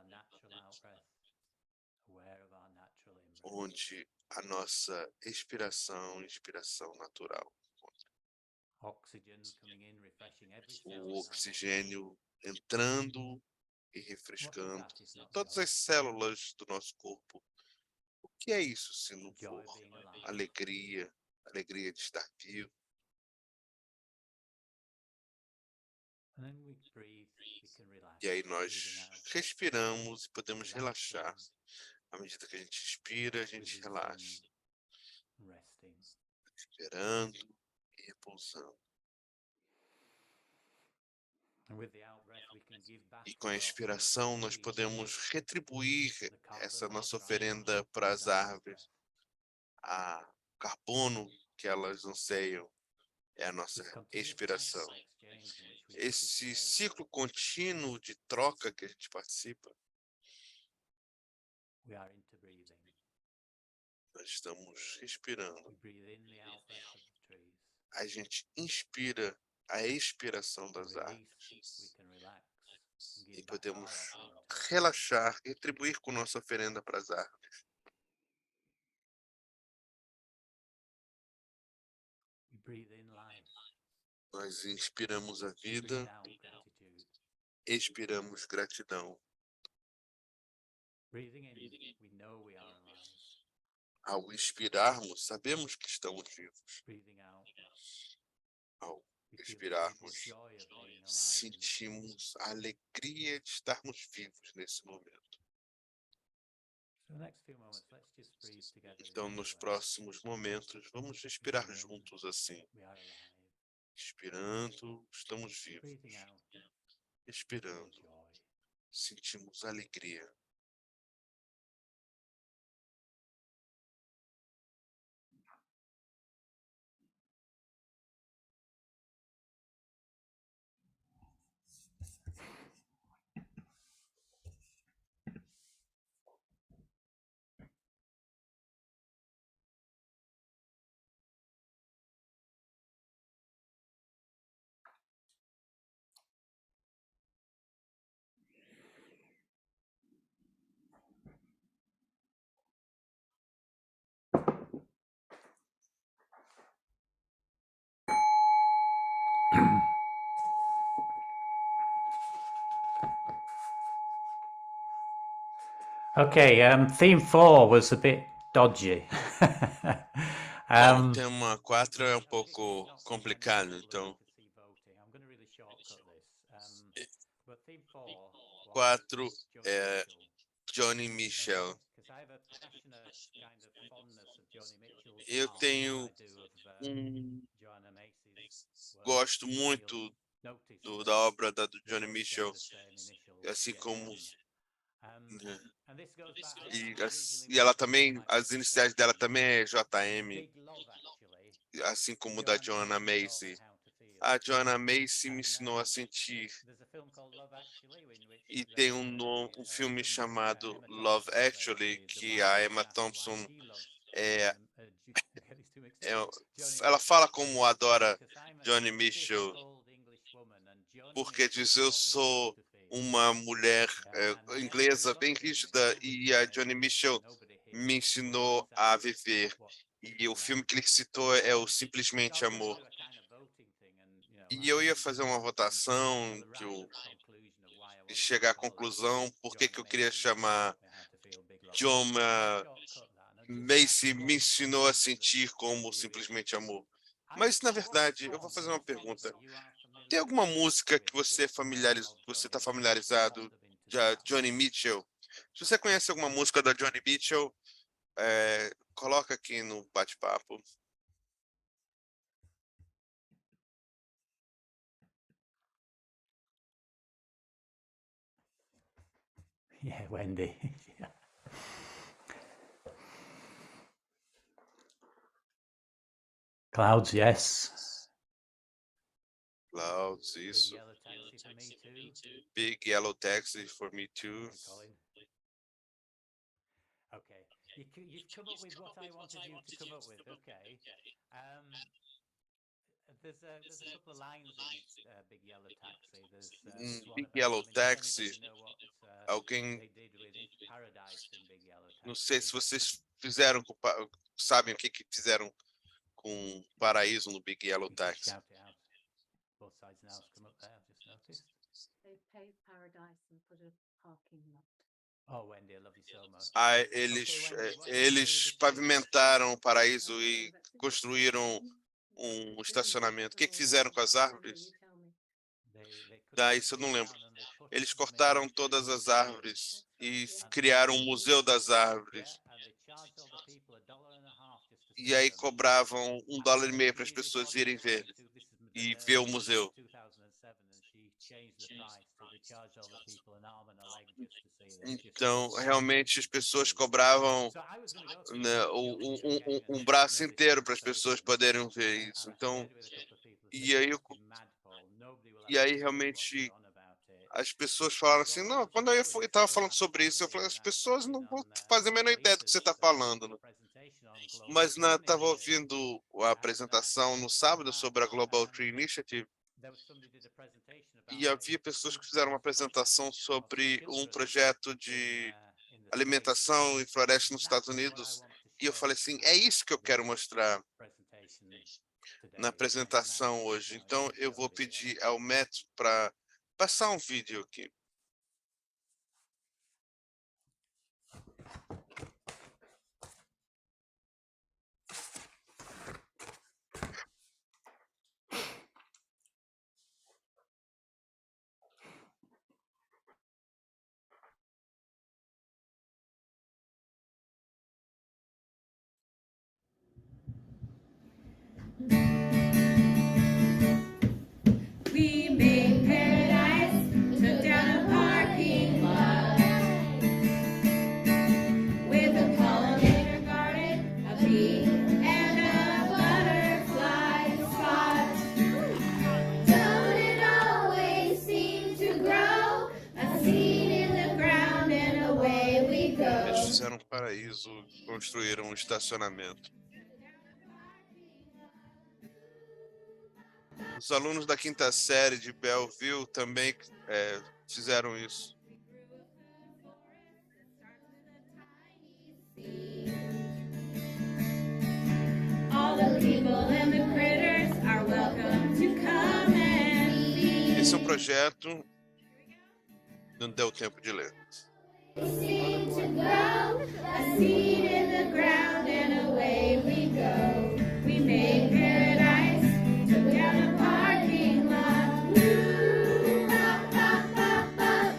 onde a nossa inspiração natural. O oxigênio entrando e refrescando todas as células do nosso corpo. O que é isso se não for alegria, alegria de estar vivo? E aí nós respiramos e podemos relaxar. À medida que a gente inspira, a gente relaxa. Respirando e repousando. E com a expiração, nós podemos retribuir essa nossa oferenda para as árvores. A carbono que elas anseiam é a nossa expiração. Esse ciclo contínuo de troca que a gente participa, nós estamos respirando. A gente inspira a expiração das árvores e podemos relaxar, retribuir com nossa oferenda para as árvores. Nós inspiramos a vida, expiramos gratidão. Ao expirarmos, sabemos que estamos vivos. Ao expirarmos, sentimos a alegria de estarmos vivos nesse momento. Então, nos próximos momentos, vamos respirar juntos assim. Expirando, estamos vivos. Expirando, sentimos alegria. Okay, theme 4 was a bit dodgy. Bom, tema 4 é um pouco complicado, então 4 é Joni Mitchell. Eu tenho gosto muito da obra do Joni Mitchell, assim como e ela também, as iniciais dela também é JM, assim como da Joanna Macy. A Joanna Macy me ensinou a sentir. E tem um filme chamado Love Actually, que a Emma Thompson ela fala como adora Joni Mitchell, porque diz: eu sou uma mulher inglesa bem rígida e a Joni Mitchell me ensinou a viver. E o filme que ele citou é o Simplesmente Amor. E eu ia fazer uma votação e chegar à conclusão por que eu queria chamar John Macy me ensinou a sentir como Simplesmente Amor. Mas, na verdade, eu vou fazer uma pergunta. Tem alguma música que você está familiarizado de Joni Mitchell? Se você conhece alguma música da Joni Mitchell, coloca aqui no bate-papo. Yeah, Wendy. Clouds, yes. Clouds, isso. Big Yellow Taxi for Me Too. Okay, you've come up with what I wanted you to come up with. Okay, there's a couple of lines in Big Yellow Taxi. There's Big Yellow Taxi. Alguém they did with Paradise in Big Yellow Taxi. Não sei se vocês sabem o que fizeram com Paraíso no Big Yellow Taxi. Both sides now come up there. I've just noticed. They paved Paradise and put a parking lot. Oh, Wendy, I love you so much. Eles pavimentaram o Paraíso e construíram um estacionamento. O que fizeram com as árvores? Isso eu não lembro. Eles cortaram todas as árvores e criaram um museu das árvores. E aí cobravam $1,50 para as pessoas irem ver e ver o museu. Então, realmente, as pessoas cobravam, né, um braço inteiro para as pessoas poderem ver isso. Então, e aí, realmente, as pessoas falaram assim, não, quando eu estava falando sobre isso, eu falei, as pessoas não vão fazer a menor ideia do que você está falando, né? Mas estava ouvindo a apresentação no sábado sobre a Global Tree Initiative e havia pessoas que fizeram uma apresentação sobre um projeto de alimentação em floresta nos Estados Unidos. E eu falei assim, é isso que eu quero mostrar na apresentação hoje. Então, eu vou pedir ao Matt para passar um vídeo aqui. We made paradise, took down a parking lot with a pollinator garden, a bee, and a butterfly spot. Don't it always seem to grow? A seed in the ground and away we go. Eles fizeram um paraíso, construíram um estacionamento. Os alunos da quinta série de Belleville também fizeram isso. All the people and the critters are welcome to come and be. Esse é um projeto, não deu tempo de ler. Seem to grow, a seed in the ground and away we go. We made paradise, took down a parking lot. Woo, pop, pop, pop, pop.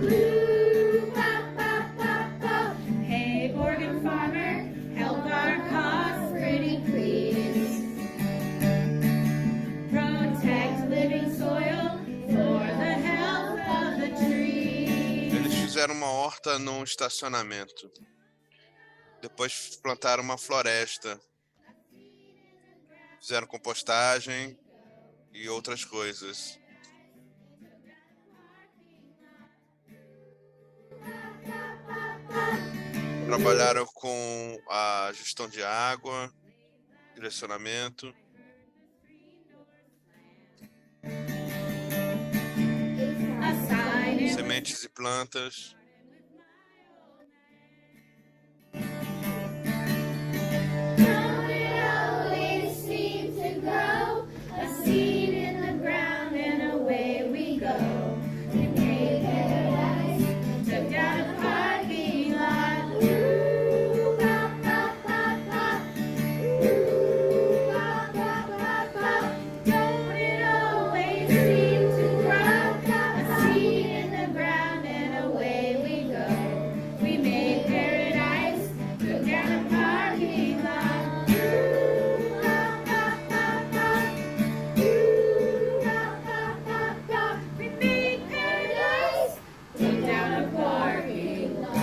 Woo, pop, pop, pop, pop. Hey, Morgan farmer, help our cause pretty please. Protect living soil for the health of the trees. Eles fizeram uma horta num estacionamento. Depois plantaram uma floresta. Fizeram compostagem e outras coisas. Trabalharam com a gestão de água, direcionamento. A sign in Sementes e plantas. Don't it always seem to grow? A seed in the ground and away we go. We made paradise, took down a parking lot. Woo, pop, pop, pop, pop. Woo, pop, pop, pop, pop. Don't it always seem to grow? A seed in the ground and away we go. We made paradise, took down a parking lot. Woo, pop, pop, pop, pop. Woo, pop, pop, pop, pop. We made paradise, took down a parking lot.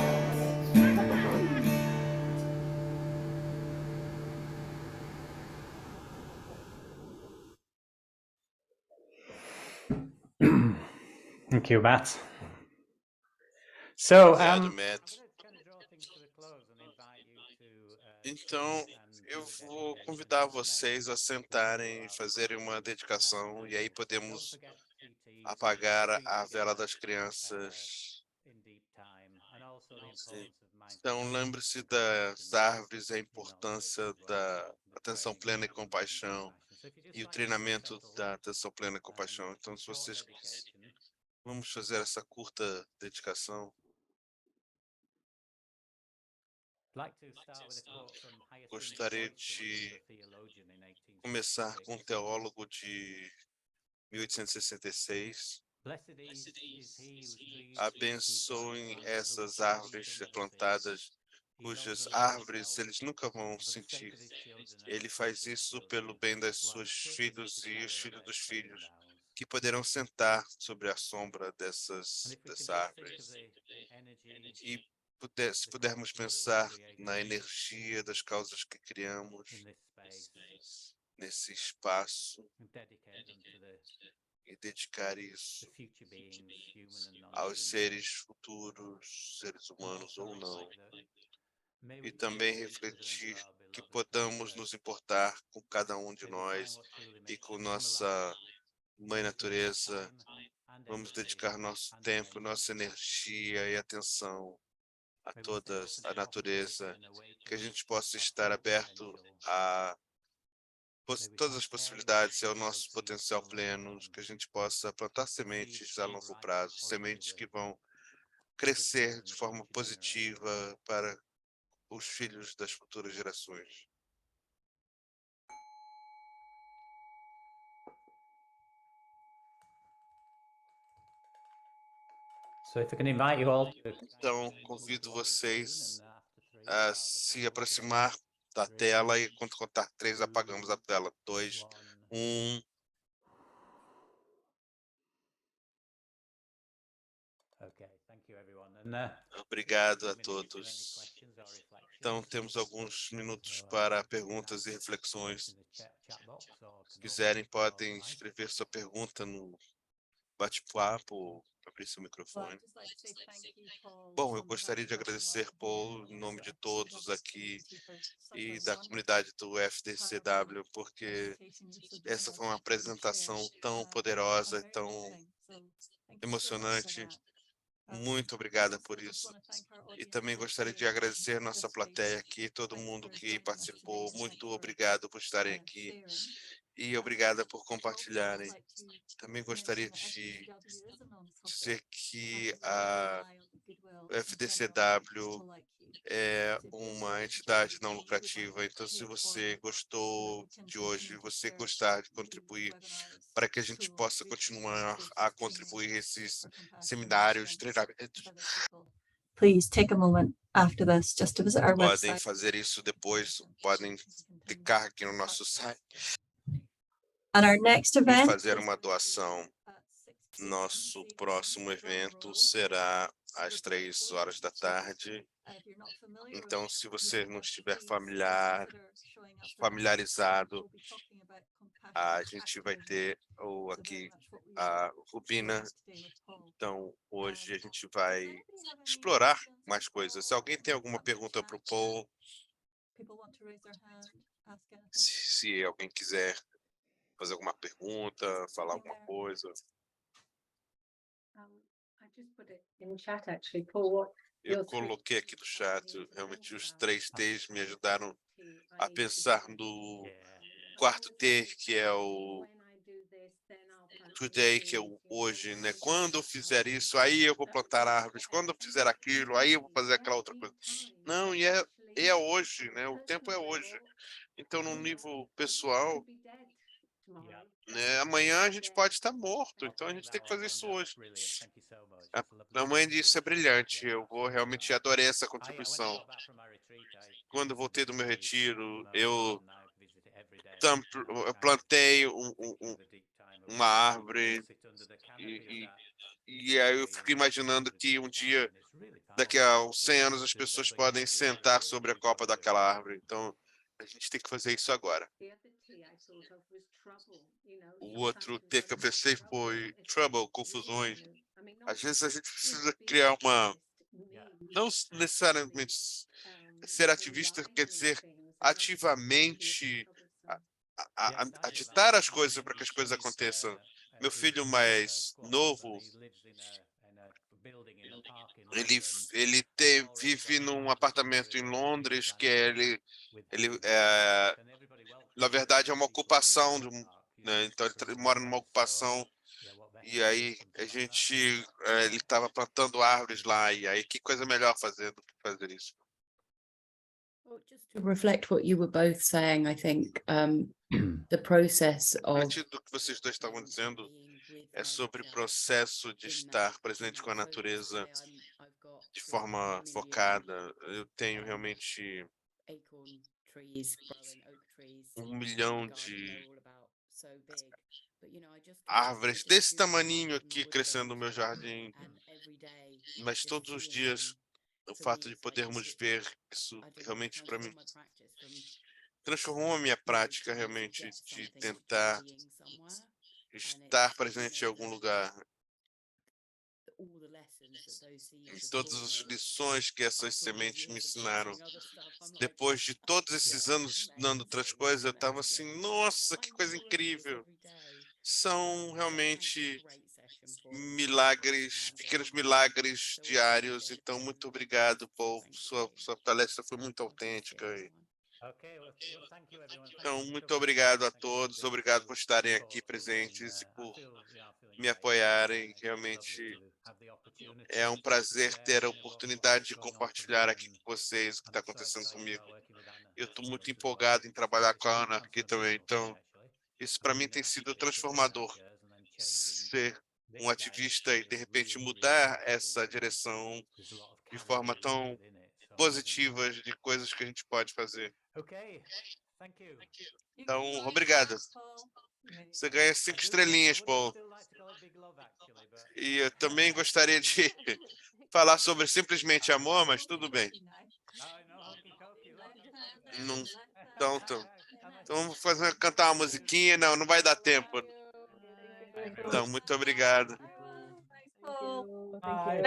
Thank you, Matt. So, Obrigado, Matt. Então, eu vou convidar vocês a sentarem e fazerem uma dedicação e aí podemos apagar a vela das crianças. Então, lembre-se das árvores, a importância da atenção plena e compaixão e o treinamento da atenção plena e compaixão. Então, se vocês vamos fazer essa curta dedicação. Gostaria de começar com um teólogo de 1866. Abençoem essas árvores plantadas, cujas árvores eles nunca vão sentir. Ele faz isso pelo bem das suas filhos e os filhos dos filhos. que poderão sentar sobre a sombra And dessa if we can just think árvore. of the energy E se pudermos pensar na energia das causas que criamos in this space nesse espaço and dedicate them to the e dedicar isso future beings, human and aos non-human. seres futuros, seres And humanos also ou não. reflect that may we E também feel each other refletir into our que beloved podamos nature. nos importar com cada um de May we find nós what truly e makes com us come nossa alive. Mãe May we give our Natureza. time and Vamos energy dedicar nosso and tempo, attention nossa energia e atenção a May we toda stay a open to natureza, possibility and awaken que a gente possa our estar full aberto potential. a May we todas as plant caring possibilidades e ao seeds nosso for potencial long pleno, term. que a gente possa plantar Seeds sementes that a will longo ripen prazo, sementes que positively vão for the crescer children de of forma future generations. positiva para os filhos das futuras gerações. So if I can invite you all to Então, convido vocês a se aproximar da tela e quando contar 3 apagamos a tela. 2, 1. Okay, thank you everyone. And Obrigado a todos. Então, temos alguns minutos para perguntas e reflexões. Se quiserem, podem escrever sua pergunta no bate-papo ou abrir seu microfone. Bom, eu gostaria de agradecer, Paul, em nome de todos aqui e da comunidade do FDCW, porque essa foi uma apresentação tão poderosa, tão emocionante. Muito obrigada por isso. E também gostaria de agradecer nossa plateia aqui, todo mundo que participou. Muito obrigado por estarem aqui e obrigada por compartilharem. Também gostaria de dizer que a FDCW é uma entidade não lucrativa, então se você gostou de hoje, você gostar de contribuir para que a gente possa continuar a contribuir esses seminários, treinamentos, Please take a moment after this just to visit our podem website. fazer isso depois, podem clicar aqui no nosso site And our next e event fazer uma doação. Nosso próximo evento será às 3 horas da tarde. Então, se você não estiver familiarizado, a gente vai ter aqui a Rubina. Então, hoje a gente vai explorar mais coisas. Se alguém tem alguma pergunta para o Paul, se alguém quiser fazer alguma pergunta, falar alguma coisa. I just put it in chat actually, Paul. What Eu your three coloquei aqui no Ts chat, are realmente os about 3 T's me ajudaram a I pensar no quarto T, que é o today, que é o hoje, né? Quando eu fizer isso, aí eu vou plantar árvores. Quando eu fizer aquilo, aí eu vou fazer aquela outra coisa. Não, e é hoje, né? O tempo é hoje. Então, no nível pessoal, né, amanhã a gente pode estar morto, então a gente tem que fazer isso hoje. A mãe disse, é brilhante, eu realmente adorei essa contribuição. Quando eu voltei do meu retiro, eu plantei uma árvore e aí eu fico imaginando que um dia, daqui a uns 100 anos, as pessoas podem sentar sobre a copa daquela árvore. Então, a gente tem que fazer isso agora. O outro T que eu pensei foi trouble, confusões. Às vezes a gente precisa criar não necessariamente ser ativista, quer dizer, ativamente agitar as coisas para que as coisas aconteçam. Meu filho mais novo, vive num apartamento em Londres que na verdade é uma ocupação, né? Então ele mora numa ocupação e aí ele estava plantando árvores lá e aí que coisa melhor fazer do que fazer isso. Well, just to reflect what you were both saying, I think the process A of partir do que vocês dois estavam dizendo é sobre o processo de estar presente com a natureza de forma focada. Eu tenho realmente 1 milhão de árvores desse tamaninho aqui crescendo no meu jardim, mas todos os dias o fato de podermos ver isso realmente para mim transformou a minha prática realmente de tentar estar presente em algum lugar. E todas as lições que essas sementes me ensinaram. Depois de todos esses anos estudando outras coisas, eu estava assim, nossa, que coisa incrível. São realmente milagres, pequenos milagres diários. Então, muito obrigado, Paul. Sua palestra foi muito autêntica. Então, muito obrigado a todos. Obrigado por estarem aqui presentes e por me apoiarem. Realmente é um prazer ter a oportunidade de compartilhar aqui com vocês o que está acontecendo comigo. Eu estou muito empolgado em trabalhar com a Ana aqui também. Então, isso para mim tem sido transformador. Ser um ativista e, de repente, mudar essa direção de forma tão positiva de coisas que a gente pode fazer. Então, obrigado. Você ganha 5 estrelinhas, Paul. E eu também gostaria de falar sobre simplesmente amor, mas tudo bem. Não, então vamos cantar uma musiquinha. Não, não vai dar tempo. Então, muito obrigado. Thanks, Paul. Bye.